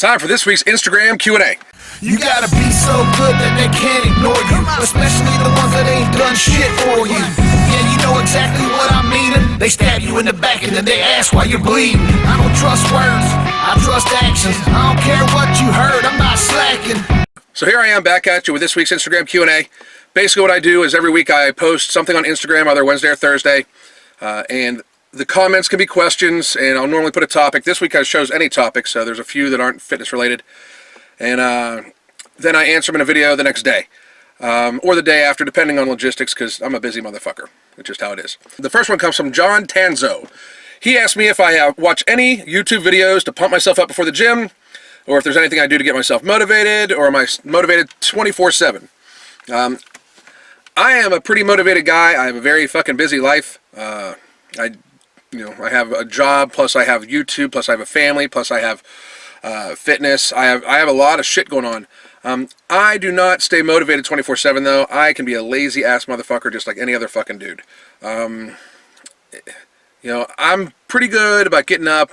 Time for this week's Instagram Q&A. You gotta be so good that they can't ignore you, especially the ones that ain't done shit for you. Yeah, you know exactly what I mean. They stab you in the back and then they ask why you're bleeding. I don't trust words, I trust actions. I don't care what you heard, I'm not slacking. So here I am back at you with this week's Instagram Q&A. Basically what I do is every week I post something on Instagram, either Wednesday or Thursday, and the comments can be questions, and I'll normally put a topic. This week I chose any topic, so there's a few that aren't fitness related. And then I answer them in a video the next day, or the day after, depending on logistics, because I'm a busy motherfucker. It's just how it is. The first one comes from John Tanzo. He asked me if I watch any YouTube videos to pump myself up before the gym, or if there's anything I do to get myself motivated, or am I motivated 24/7? I am a pretty motivated guy. I have a very fucking busy life. I have a job, plus I have YouTube, plus I have a family, plus I have fitness. I have a lot of shit going on. I do not stay motivated 24/7 though. I can be a lazy ass motherfucker just like any other fucking dude. I'm pretty good about getting up,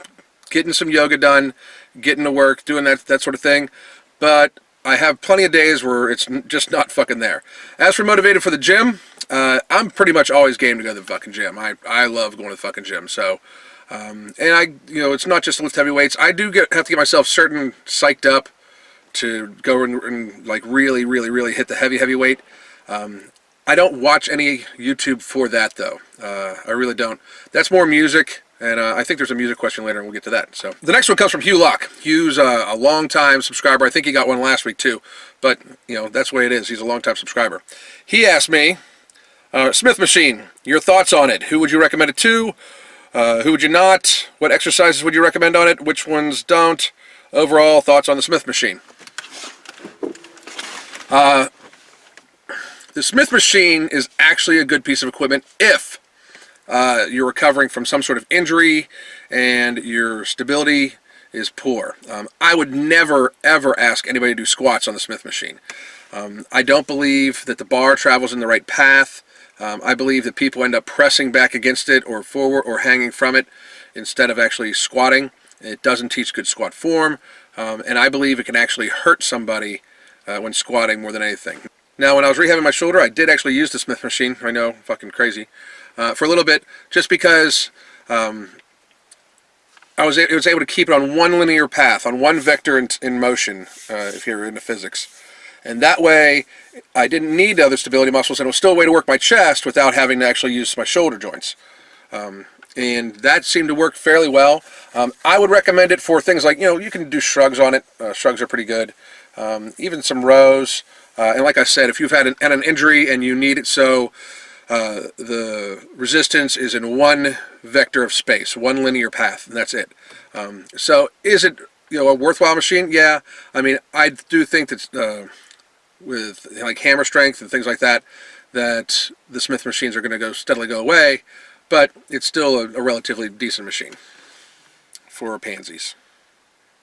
getting some yoga done, getting to work, doing that sort of thing. But I have plenty of days where it's just not fucking there. As for motivated for the gym, I'm pretty much always game to go to the fucking gym. I love going to the fucking gym. So, it's not just to lift heavy weights. I do have to get myself certain psyched up to go and like really, really, really hit the heavy weight. I don't watch any YouTube for that though. I really don't. That's more music. And I think there's a music question later, and we'll get to that. So the next one comes from Hugh Locke. Hugh's a long-time subscriber. I think he got one last week too. But, that's the way it is. He's a long-time subscriber. He asked me, Smith machine, your thoughts on it. Who would you recommend it to? Who would you not? What exercises would you recommend on it? Which ones don't? Overall thoughts on the Smith machine. The Smith machine is actually a good piece of equipment if you're recovering from some sort of injury and your stability is poor. I would never, ever ask anybody to do squats on the Smith machine. I don't believe that the bar travels in the right path. I believe that people end up pressing back against it or forward or hanging from it instead of actually squatting. It doesn't teach good squat form, and I believe it can actually hurt somebody when squatting more than anything. Now, when I was rehabbing my shoulder, I did actually use the Smith machine. I know, fucking crazy. For a little bit, just because I was able to keep it on one linear path, on one vector in motion, if you're into physics. And that way, I didn't need other stability muscles, and it was still a way to work my chest without having to actually use my shoulder joints. And that seemed to work fairly well. I would recommend it for things like, you can do shrugs on it. Shrugs are pretty good. Even some rows. And like I said, if you've had an injury and you need it so the resistance is in one vector of space, one linear path, and that's it. So is it a worthwhile machine? Yeah. I mean, I do think that with like hammer strength and things like that, that the Smith machines are going to steadily go away, but it's still a relatively decent machine for pansies.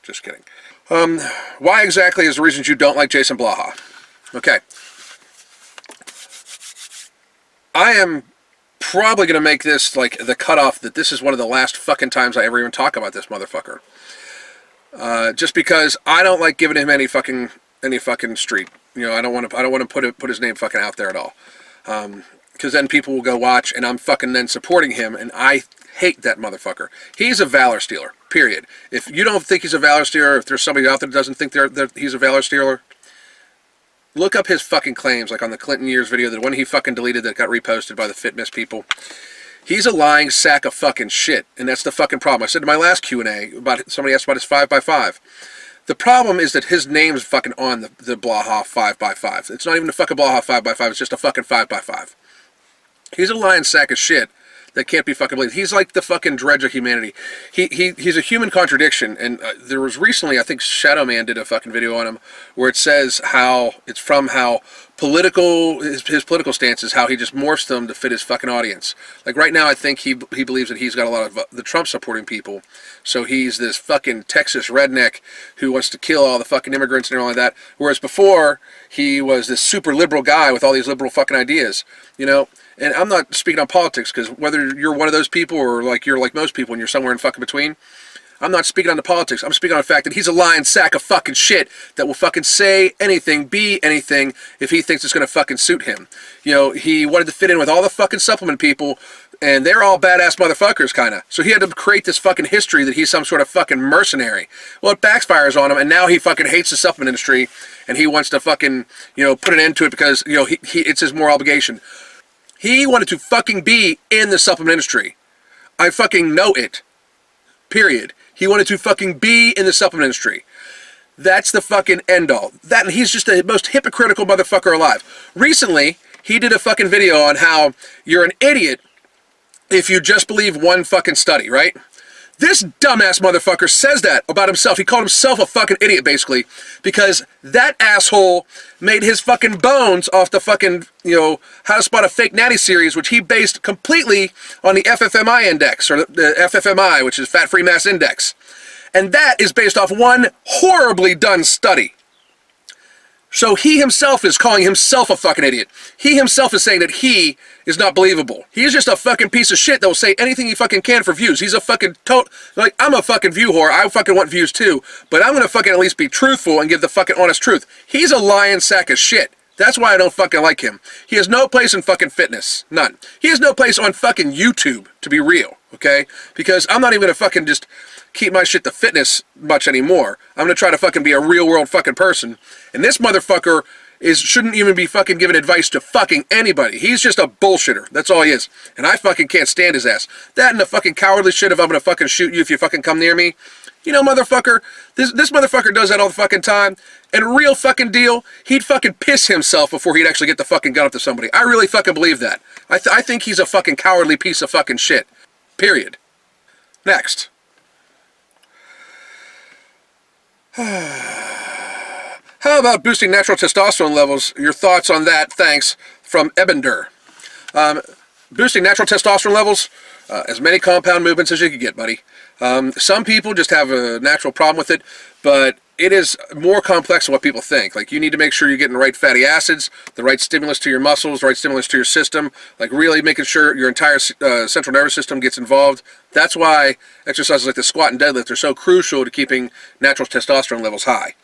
Just kidding. Why exactly is the reasons you don't like Jason Blaha? Okay. I am probably going to make this like the cutoff that this is one of the last fucking times I ever even talk about this motherfucker. Just because I don't like giving him any fucking street. I don't want to put his name fucking out there at all. Because then people will go watch, and I'm fucking then supporting him, and I hate that motherfucker. He's a valor stealer. Period. If you don't think he's a valor stealer, if there's somebody out there that doesn't think he's a valor stealer, look up his fucking claims, like on the Clinton years video, the one he fucking deleted that got reposted by the fitness people. He's a lying sack of fucking shit, and that's the fucking problem. I said in my last Q&A, somebody asked about his 5x5. The problem is that his name's fucking on the Blaha 5x5. It's not even the fucking Blaha 5x5, it's just a fucking 5x5. He's a lying sack of shit that can't be fucking believed. He's like the fucking dredge of humanity. He's a human contradiction, and there was recently, I think Shadow Man did a fucking video on him, where it says how his political stances, how he just morphs them to fit his fucking audience. Like right now, I think he believes that he's got a lot of the Trump supporting people, so he's this fucking Texas redneck who wants to kill all the fucking immigrants and everything like that, whereas before, he was this super liberal guy with all these liberal fucking ideas, And I'm not speaking on politics, because whether you're one of those people or like you're like most people and you're somewhere in fucking between, I'm not speaking on the politics. I'm speaking on the fact that he's a lying sack of fucking shit that will fucking say anything, be anything, if he thinks it's going to fucking suit him. You know, he wanted to fit in with all the fucking supplement people, and they're all badass motherfuckers, kind of. So he had to create this fucking history that he's some sort of fucking mercenary. Well, it backfires on him, and now he fucking hates the supplement industry, and he wants to fucking, you know, put an end to it because, you know, it's his moral obligation. He wanted to fucking be in the supplement industry. I fucking know it. Period. He wanted to fucking be in the supplement industry. That's the fucking end all. That, and he's just the most hypocritical motherfucker alive. Recently, he did a fucking video on how you're an idiot if you just believe one fucking study, right? This dumbass motherfucker says that about himself. He called himself a fucking idiot, basically, because that asshole made his fucking bones off the fucking, you know, How to Spot a Fake Natty series, which he based completely on the FFMI index, or the FFMI, which is Fat Free Mass Index. And that is based off one horribly done study. So he himself is calling himself a fucking idiot. He himself is saying that he is not believable. He's just a fucking piece of shit that will say anything he fucking can for views. He's a fucking like, I'm a fucking view whore. I fucking want views too. But I'm gonna fucking at least be truthful and give the fucking honest truth. He's a lying sack of shit. That's why I don't fucking like him. He has no place in fucking fitness. None. He has no place on fucking YouTube, to be real, okay? Because I'm not even gonna fucking just keep my shit to fitness much anymore. I'm gonna try to fucking be a real world fucking person. And this motherfucker shouldn't even be fucking giving advice to fucking anybody. He's just a bullshitter. That's all he is. And I fucking can't stand his ass. That and the fucking cowardly shit of I'm gonna fucking shoot you if you fucking come near me. You know, motherfucker, this motherfucker does that all the fucking time. And real fucking deal, he'd fucking piss himself before he'd actually get the fucking gun up to somebody. I really fucking believe that. I think he's a fucking cowardly piece of fucking shit. Period. Next. How about boosting natural testosterone levels? Your thoughts on that? Thanks. From Ebender. Boosting natural testosterone levels, as many compound movements as you can get, buddy. Some people just have a natural problem with it, but it is more complex than what people think. Like, you need to make sure you're getting the right fatty acids, the right stimulus to your muscles, the right stimulus to your system, like really making sure your entire central nervous system gets involved. That's why exercises like the squat and deadlift are so crucial to keeping natural testosterone levels high.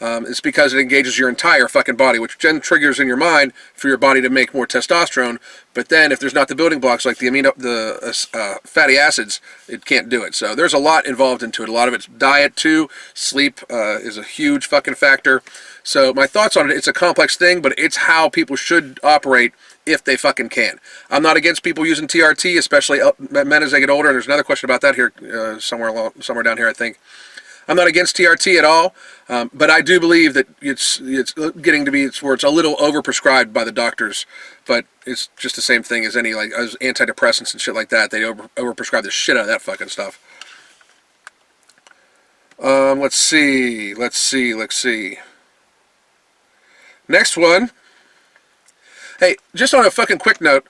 It's because it engages your entire fucking body, which then triggers in your mind for your body to make more testosterone. But then if there's not the building blocks like the fatty acids, it can't do it. So there's a lot involved into it. A lot of it's diet too. Sleep is a huge fucking factor. So my thoughts on it, it's a complex thing, but it's how people should operate if they fucking can. I'm not against people using TRT, especially men as they get older. And there's another question about that here, somewhere down here, I think. I'm not against TRT at all, but I do believe that it's getting to be where it's a little overprescribed by the doctors. But it's just the same thing as any as antidepressants and shit like that. They overprescribe the shit out of that fucking stuff. Let's see. Next one. Hey, just on a fucking quick note,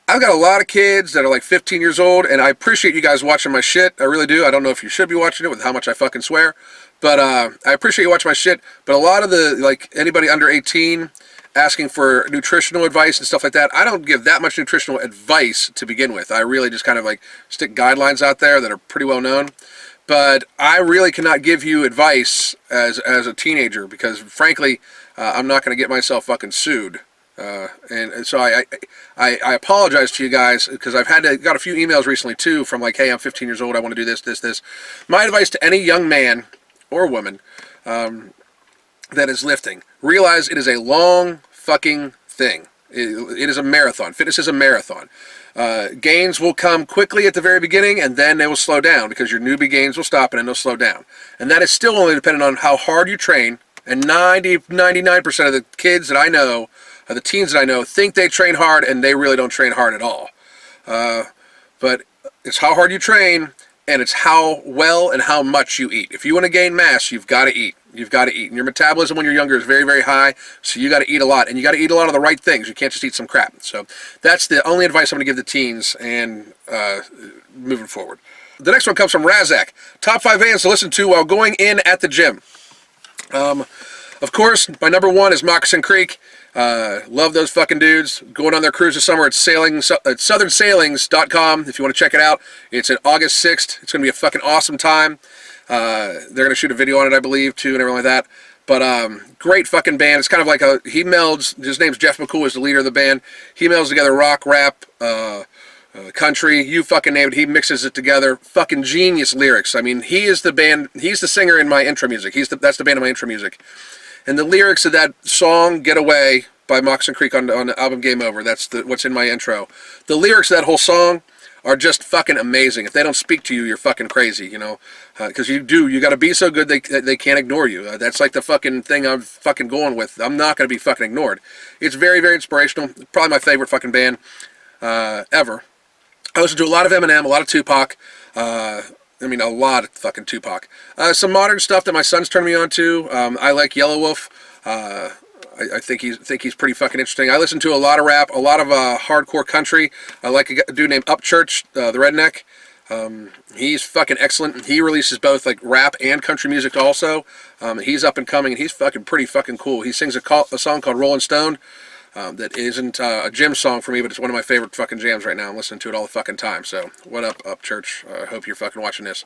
I've got a lot of kids that are like 15 years old, and I appreciate you guys watching my shit. I really do. I don't know if you should be watching it with how much I fucking swear, but I appreciate you watching my shit. But a lot of the, like, anybody under 18 asking for nutritional advice and stuff like that, I don't give that much nutritional advice to begin with. I really just kind of like stick guidelines out there that are pretty well known. But I really cannot give you advice as a teenager because, frankly, I'm not going to get myself fucking sued. And so I apologize to you guys because I've got a few emails recently too from like, hey, I'm 15 years old, I want to do this. My advice to any young man or woman that is lifting, realize it is a long fucking thing. It is a marathon. Fitness is a marathon. Gains will come quickly at the very beginning and then they will slow down because your newbie gains will stop and then they'll slow down. And that is still only dependent on how hard you train. And 99% of the kids that I know, the teens that I know, think they train hard and they really don't train hard at all. But it's how hard you train and it's how well and how much you eat. If you want to gain mass, you've got to eat. You've got to eat. And your metabolism when you're younger is very, very high, so you got to eat a lot. And you got to eat a lot of the right things. You can't just eat some crap. So that's the only advice I'm going to give the teens and moving forward. The next one comes from Razak. Top 5 bands to listen to while going in at the gym. Of course, my number one is Moccasin Creek. Love those fucking dudes. Going on their cruise this summer at southernsailings.com if you want to check it out. It's at August 6th. It's going to be a fucking awesome time. They're going to shoot a video on it, I believe, too, and everything like that. But great fucking band. It's kind of like he melds, his name's Jeff McCool, is the leader of the band. He melds together rock, rap, country, you fucking name it. He mixes it together. Fucking genius lyrics. I mean, he is he's the singer in my intro music. That's the band of my intro music. And the lyrics of that song, Get Away, by Moccasin Creek on the album Game Over, that's what's in my intro. The lyrics of that whole song are just fucking amazing. If they don't speak to you, you're fucking crazy, you know? Because you got to be so good they can't ignore you. That's like the fucking thing I'm fucking going with. I'm not going to be fucking ignored. It's very, very inspirational. Probably my favorite fucking band ever. I listen to a lot of Eminem, a lot of Tupac. I mean, a lot of fucking Tupac. Some modern stuff that my son's turned me on to. I like Yellow Wolf. I think he's pretty fucking interesting. I listen to a lot of rap, a lot of hardcore country. I like a dude named Upchurch, the Redneck. He's fucking excellent. He releases both like rap and country music also. He's up and coming, and he's fucking pretty fucking cool. He sings a song called Rolling Stone. That isn't a gym song for me, but it's one of my favorite fucking jams right now. I'm listening to it all the fucking time. So, what up, Church? I hope you're fucking watching this.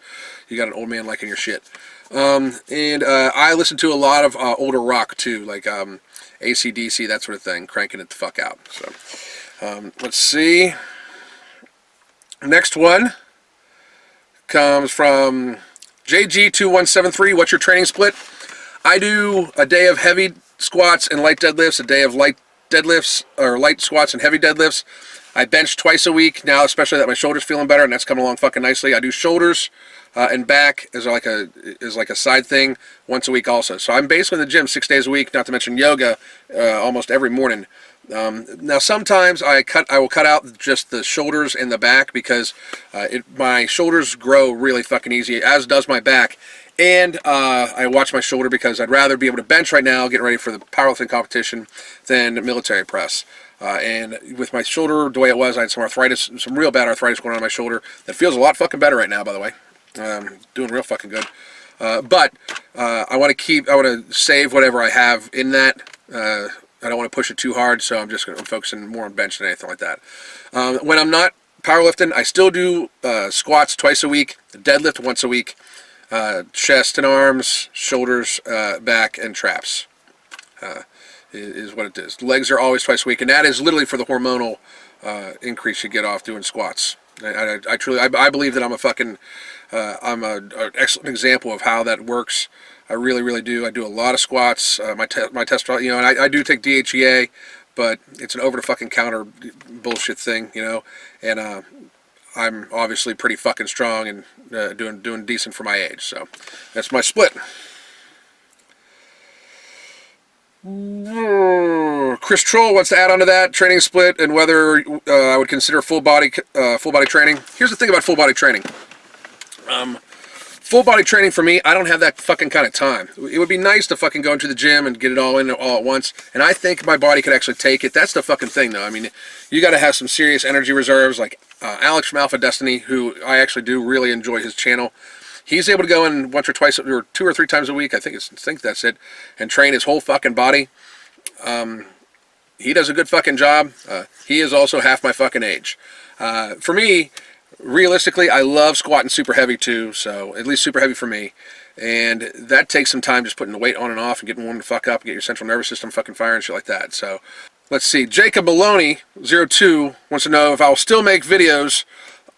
You got an old man liking your shit. I listen to a lot of older rock, too, like AC/DC, that sort of thing, cranking it the fuck out. So, let's see. Next one comes from JG2173. What's your training split? I do a day of heavy squats and light deadlifts, a day of light deadlifts or light squats and heavy deadlifts. I bench twice a week now, especially that my shoulder's feeling better, and that's coming along fucking nicely. I do shoulders and back as like a side thing once a week also. So I'm basically in the gym 6 days a week, not to mention yoga almost every morning. Now sometimes I will cut out just the shoulders and the back because my shoulders grow really fucking easy, as does my back. And I watch my shoulder because I'd rather be able to bench right now, getting ready for the powerlifting competition, than military press. And with my shoulder the way it was, I had some arthritis, some real bad arthritis going on in my shoulder. That feels a lot fucking better right now, by the way. Doing real fucking good. But I want to save whatever I have in that. I don't want to push it too hard, so I'm focusing more on bench than anything like that. When I'm not powerlifting, I still do squats twice a week, deadlift once a week. Chest and arms, shoulders, back, and traps is what it is. Legs are always twice a week, and that is literally for the hormonal increase you get off doing squats. I truly believe that I'm an excellent example of how that works. I really, really do. I do a lot of squats. My testosterone, you know, and I do take DHEA, but it's an over the fucking counter bullshit thing, you know, and I'm obviously pretty fucking strong and doing decent for my age. So that's my split. Chris Troll wants to add on to that training split and whether I would consider full body training. Here's the thing about full body training. Full body training for me, I don't have that fucking kind of time. It would be nice to fucking go into the gym and get it all in all at once, and I think my body could actually take it. That's the fucking thing, though. I mean, you got to have some serious energy reserves, like Alex from Alpha Destiny, who I actually do really enjoy his channel. He's able to go in once or twice, or 2 or 3 times a week, I think that's it, and train his whole fucking body. He does a good fucking job. He is also half my fucking age. For me, realistically, I love squatting super heavy too, so at least super heavy for me. And that takes some time, just putting the weight on and off and getting one to fuck up and get your central nervous system fucking firing and shit like that. So let's see. Jacob Maloney 02 wants to know if I will still make videos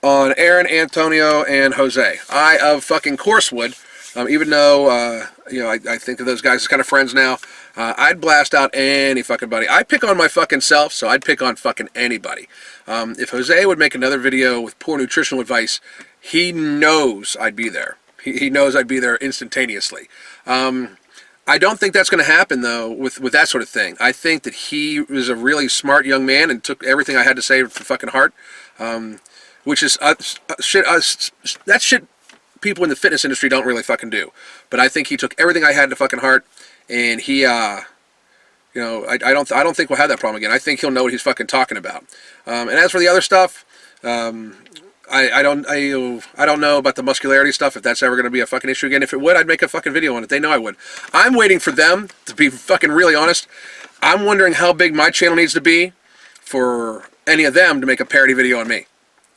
on Aaron, Antonio, and Jose. I of fucking course would. Even though you know, I think of those guys as kind of friends now. I'd blast out any fucking buddy. I pick on my fucking self, so I'd pick on fucking anybody. If Jose would make another video with poor nutritional advice, he knows I'd be there. He knows I'd be there instantaneously. I don't think that's going to happen, though, with that sort of thing. I think that he was a really smart young man and took everything I had to say to fucking heart, which is that shit people in the fitness industry don't really fucking do. But I think he took everything I had to fucking heart, and he, you know, I don't think we'll have that problem again. I think he'll know what he's fucking talking about. And as for the other stuff, I don't know about the muscularity stuff, if that's ever going to be a fucking issue again. If it would, I'd make a fucking video on it. They know I would. I'm waiting for them, to be fucking really honest. I'm wondering how big my channel needs to be for any of them to make a parody video on me.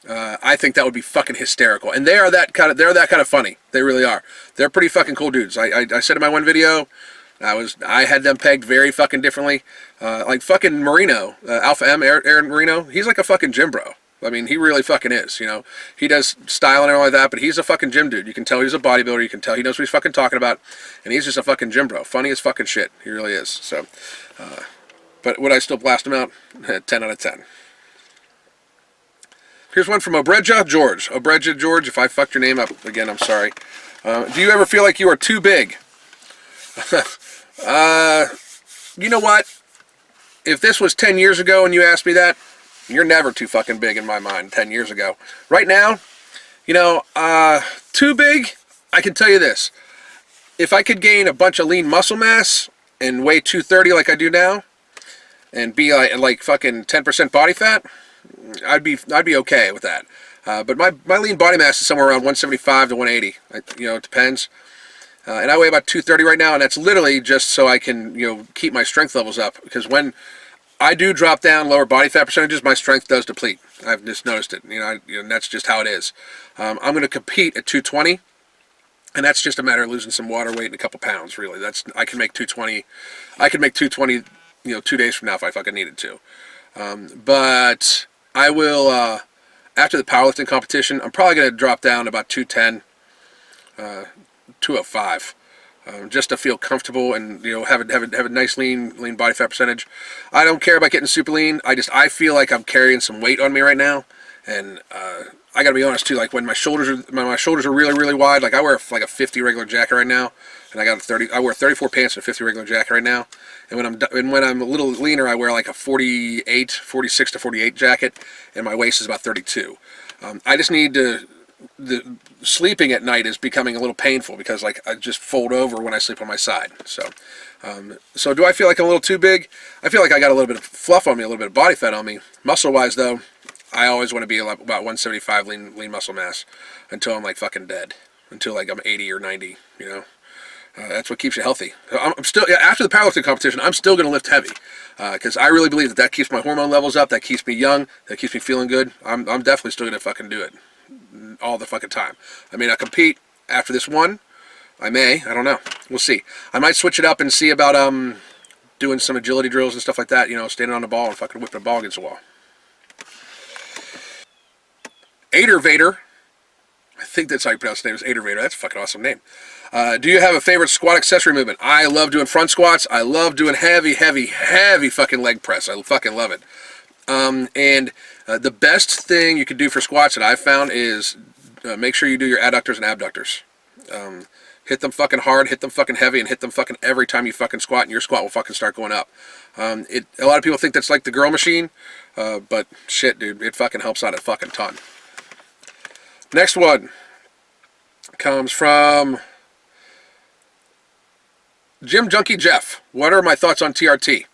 I think that would be fucking hysterical. And they're that kind of funny. They really are. They're pretty fucking cool dudes. I said in my one video, I had them pegged very fucking differently. Like fucking Marino, Alpha M, Aaron Marino, he's like a fucking gym bro. I mean, he really fucking is, you know. He does style and all like that, but he's a fucking gym dude. You can tell he's a bodybuilder. You can tell he knows what he's fucking talking about. And he's just a fucking gym bro. Funny as fucking shit. He really is. So, but would I still blast him out? 10 out of 10. Here's one from Obreja George. Obreja George, if I fucked your name up again, I'm sorry. Do you ever feel like you are too big? You know what? If this was 10 years ago and you asked me that, you're never too fucking big in my mind 10 years ago. Right now, you know, too big, I can tell you this. If I could gain a bunch of lean muscle mass and weigh 230 like I do now, and be like fucking 10% body fat, I'd be okay with that. But my lean body mass is somewhere around 175 to 180. You know, it depends. And I weigh about 230 right now, and that's literally just so I can, you know, keep my strength levels up. Because when I do drop down lower body fat percentages, my strength does deplete. I've just noticed it. You know, and that's just how it is. I'm going to compete at 220, and that's just a matter of losing some water weight and a couple pounds. Really, I can make 220. I can make 220, you know, 2 days from now if I fucking needed to. But I will after the powerlifting competition. I'm probably going to drop down about 210, 205. Just to feel comfortable and, you know, have a nice lean body fat percentage. I don't care about getting super lean. I feel like I'm carrying some weight on me right now, and I gotta be honest too. Like when my shoulders are really wide. Like I wear like a 50 regular jacket right now, and I wear 34 pants and a 50 regular jacket right now. And when I'm a little leaner, I wear like a 46 to 48 jacket, and my waist is about 32. I just need to. The sleeping at night is becoming a little painful because like I just fold over when I sleep on my side. So so do I feel like I'm a little too big? I feel like I got a little bit of fluff on me, a little bit of body fat on me. Muscle wise though, I always want to be about 175 lean muscle mass until I'm like fucking dead, until like I'm 80 or 90, you know. That's what keeps you healthy. I'm still, after the powerlifting competition, I'm still going to lift heavy because I really believe that keeps my hormone levels up, that keeps me young, that keeps me feeling good. I'm definitely still going to fucking do it all the fucking time. I mean, I compete after this one. I don't know. We'll see. I might switch it up and see about doing some agility drills and stuff like that, you know, standing on the ball and fucking whipping a ball against the wall. Ader Vader. I think that's how you pronounce the name, is Ader Vader. That's a fucking awesome name. Do you have a favorite squat accessory movement? I love doing front squats. I love doing heavy fucking leg press. I fucking love it. And the best thing you can do for squats that I've found is make sure you do your adductors and abductors. Hit them fucking hard, hit them fucking heavy, and hit them fucking every time you fucking squat, and your squat will fucking start going up. A lot of people think that's like the girl machine, but shit, dude, it fucking helps out a fucking ton. Next one comes from Gym Junkie Jeff. What are my thoughts on TRT?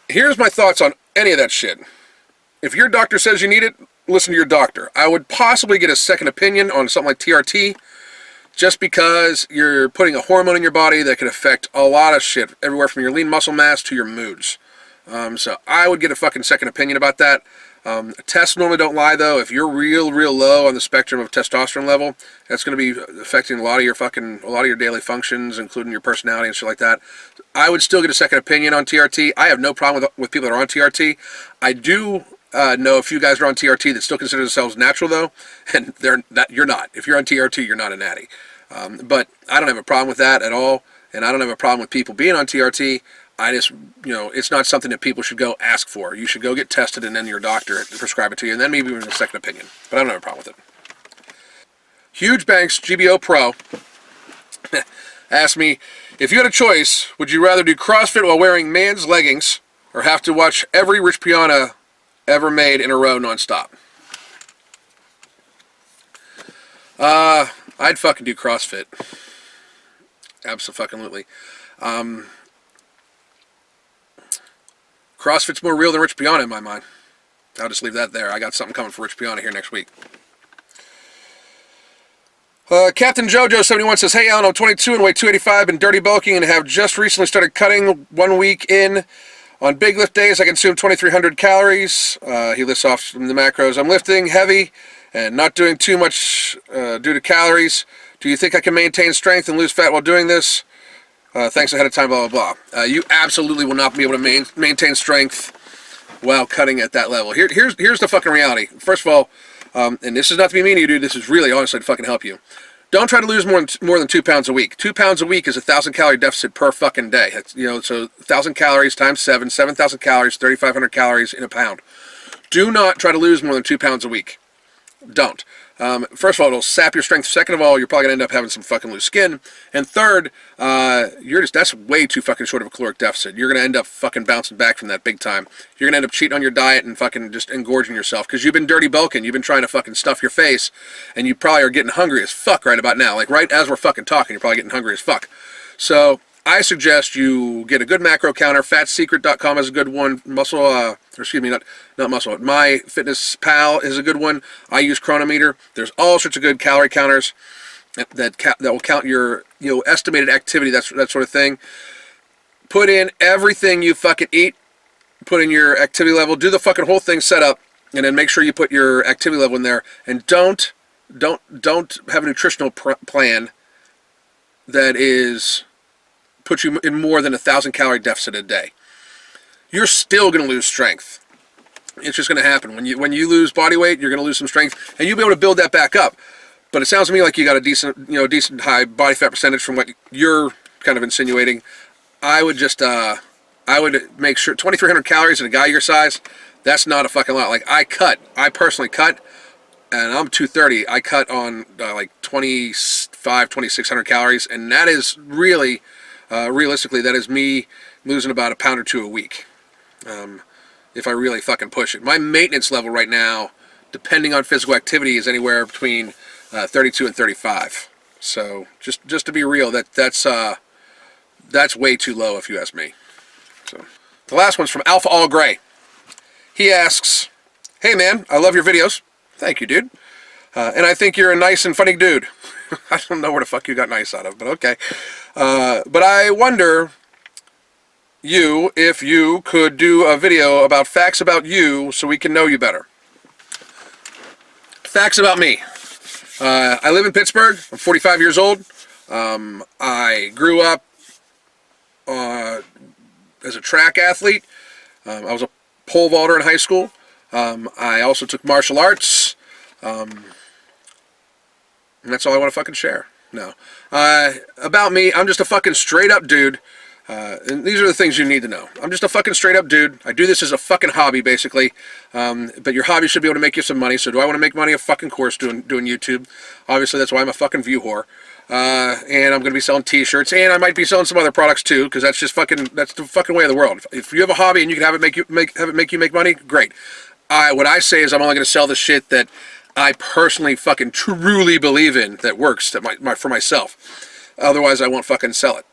Here's my thoughts on any of that shit. If your doctor says you need it, listen to your doctor. I would possibly get a second opinion on something like TRT, just because you're putting a hormone in your body that could affect a lot of shit, everywhere from your lean muscle mass to your moods. So I would get a fucking second opinion about that. Tests normally don't lie though. If you're real low on the spectrum of testosterone level, that's going to be affecting a lot of your daily functions, including your personality and shit like that. I would still get a second opinion on TRT. I have no problem with people that are on TRT. I do know a few guys that are on TRT that still consider themselves natural though, and you're not. If you're on TRT, you're not a natty. But I don't have a problem with that at all, and I don't have a problem with people being on TRT. I just, you know, it's not something that people should go ask for. You should go get tested, and then your doctor prescribe it to you, and then maybe even a second opinion. But I don't have a problem with it. Huge Banks GBO Pro asked me, if you had a choice, would you rather do CrossFit while wearing man's leggings or have to watch every Rich Piana ever made in a row nonstop? I'd fucking do CrossFit. Absolutely. CrossFit's more real than Rich Piana in my mind. I'll just leave that there. I got something coming for Rich Piana here next week. Captain JoJo71 says, hey Alan, I'm 22 and weigh 285, been dirty bulking and have just recently started cutting 1 week in. On big lift days, I consume 2,300 calories. He lists off some of the macros. I'm lifting heavy and not doing too much due to calories. Do you think I can maintain strength and lose fat while doing this? Thanks ahead of time, blah, blah, blah. You absolutely will not be able to maintain strength while cutting at that level. Here's the fucking reality. First of all, and this is not to be mean to you, dude. This is really honestly to fucking help you. Don't try to lose more than 2 pounds a week. 2 pounds a week is a 1,000 calorie deficit per fucking day. That's, so 1,000 calories times 7,000 calories, 3,500 calories in a pound. Do not try to lose more than 2 pounds a week. Don't. First of all, it'll sap your strength. Second of all, you're probably gonna end up having some fucking loose skin. And third, that's way too fucking short of a caloric deficit. You're gonna end up fucking bouncing back from that big time. You're gonna end up cheating on your diet and fucking just engorging yourself because you've been dirty bulking. You've been trying to fucking stuff your face, and you probably are getting hungry as fuck right about now. Like right as we're fucking talking, you're probably getting hungry as fuck. So I suggest you get a good macro counter. Fatsecret.com is a good one. Not Muscle. MyFitnessPal is a good one. I use Chronometer. There's all sorts of good calorie counters that will count your estimated activity, that sort of thing. Put in everything you fucking eat. Put in your activity level. Do the fucking whole thing set up, and then make sure you put your activity level in there. And don't have a nutritional plan that put you in more than 1,000 calorie deficit a day. You're still going to lose strength. It's just going to happen. When you lose body weight, you're going to lose some strength, and you'll be able to build that back up. But it sounds to me like you got a decent high body fat percentage from what you're kind of insinuating. I would make sure 2,300 calories in a guy your size, that's not a fucking lot. Like I personally cut, and I'm 230. I cut on like 2,600 calories, and that is really, realistically, that is me losing about a pound or two a week. If I really fucking push it. My maintenance level right now, depending on physical activity, is anywhere between 32 and 35. So just to be real, that's way too low if you ask me. So the last one's from Alpha All Gray. He asks, "Hey man, I love your videos." Thank you, dude. And I think you're a nice and funny dude. I don't know where the fuck you got nice out of, but okay. But I wonder if you could do a video about facts about you so we can know you better. Facts about me. I live in Pittsburgh. I'm 45 years old. I grew up as a track athlete. I was a pole vaulter in high school. I also took martial arts. And that's all I want to fucking share. No. About me, I'm just a fucking straight up dude. And these are the things you need to know. I'm just a fucking straight up dude. I do this as a fucking hobby, basically. But your hobby should be able to make you some money. So do I want to make money? Of fucking course, doing YouTube. Obviously, that's why I'm a fucking view whore. And I'm going to be selling t-shirts, and I might be selling some other products too, because that's the fucking way of the world. If you have a hobby and you can have it make you make money, great. What I say is I'm only going to sell the shit that I personally fucking truly believe in, that works for myself. Otherwise, I won't fucking sell it.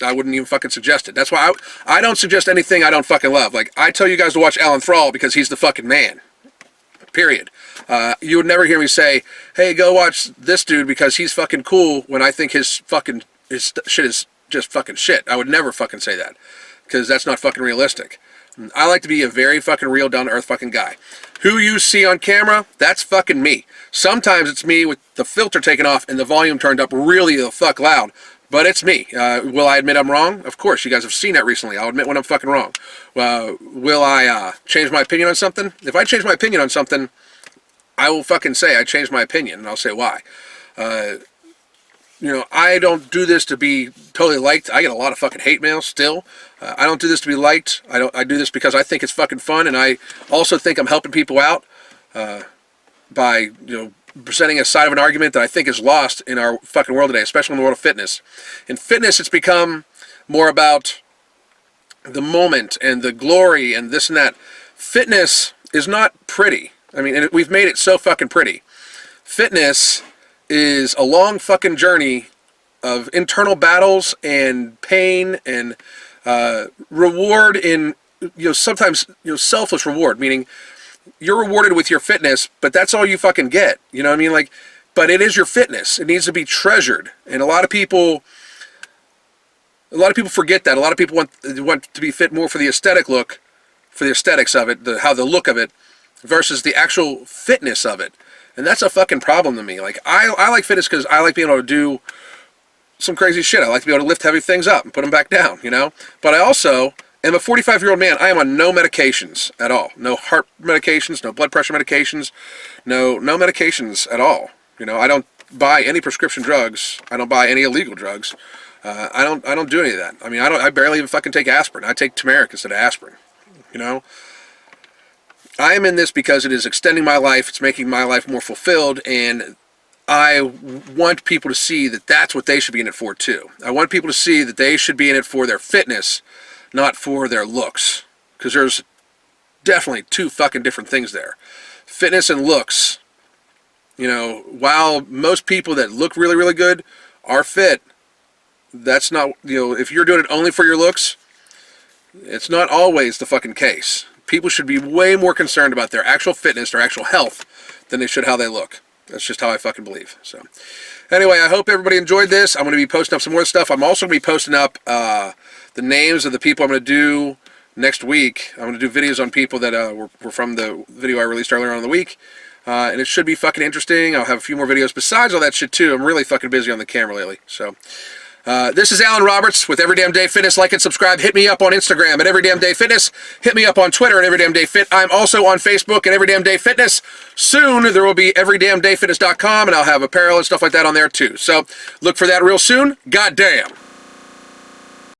I wouldn't even fucking suggest it. That's why I don't suggest anything I don't fucking love. Like, I tell you guys to watch Alan Thrall because he's the fucking man. Period. You would never hear me say, hey, go watch this dude because he's fucking cool, when I think his shit is just fucking shit. I would never fucking say that, because that's not fucking realistic. I like to be a very fucking real, down-to-earth fucking guy. Who you see on camera, that's fucking me. Sometimes it's me with the filter taken off and the volume turned up really the fuck loud. But it's me. Will I admit I'm wrong? Of course, you guys have seen that recently. I'll admit when I'm fucking wrong. Will I change my opinion on something? If I change my opinion on something, I will fucking say I changed my opinion, and I'll say why. I don't do this to be totally liked. I get a lot of fucking hate mail still. I don't do this to be liked. I do this because I think it's fucking fun, and I also think I'm helping people out by presenting a side of an argument that I think is lost in our fucking world today, especially in the world of fitness. In fitness, it's become more about the moment and the glory and this and that. Fitness is not pretty. I mean, we've made it so fucking pretty. Fitness is a long fucking journey of internal battles and pain and reward in, sometimes, selfless reward, meaning you're rewarded with your fitness, but that's all you fucking get. You know what I mean? Like, but it is your fitness. It needs to be treasured. And a lot of people forget that. A lot of people want to be fit more for the aesthetic look, for the aesthetics of it, how the look of it, versus the actual fitness of it. And that's a fucking problem to me. Like, I like fitness because I like being able to do some crazy shit. I like to be able to lift heavy things up and put them back down, you know? But I also am a 45-year-old man. I am on no medications at all. No heart medications, no blood pressure medications, no medications at all. You know, I don't buy any prescription drugs. I don't buy any illegal drugs. I don't do any of that. I mean, I barely even fucking take aspirin. I take turmeric instead of aspirin, you know? I am in this because it is extending my life. It's making my life more fulfilled, and I want people to see that that's what they should be in it for too. I want people to see that they should be in it for their fitness, not for their looks. Because there's definitely two fucking different things there. Fitness and looks. You know, while most people that look really, really good are fit, that's not, you know, if you're doing it only for your looks, it's not always the fucking case. People should be way more concerned about their actual fitness, their actual health, than they should how they look. That's just how I fucking believe. So, anyway, I hope everybody enjoyed this. I'm going to be posting up some more stuff. I'm also going to be posting up the names of the people I'm going to do next week. I'm going to do videos on people that were from the video I released earlier on in the week. And it should be fucking interesting. I'll have a few more videos besides all that shit too. I'm really fucking busy on the camera lately. So, this is Alan Roberts with Every Damn Day Fitness. Like and subscribe. Hit me up on Instagram at Every Damn Day Fitness. Hit me up on Twitter at Every Damn Day Fit. I'm also on Facebook at Every Damn Day Fitness. Soon there will be everydamndayfitness.com, and I'll have apparel and stuff like that on there too. So look for that real soon. God damn.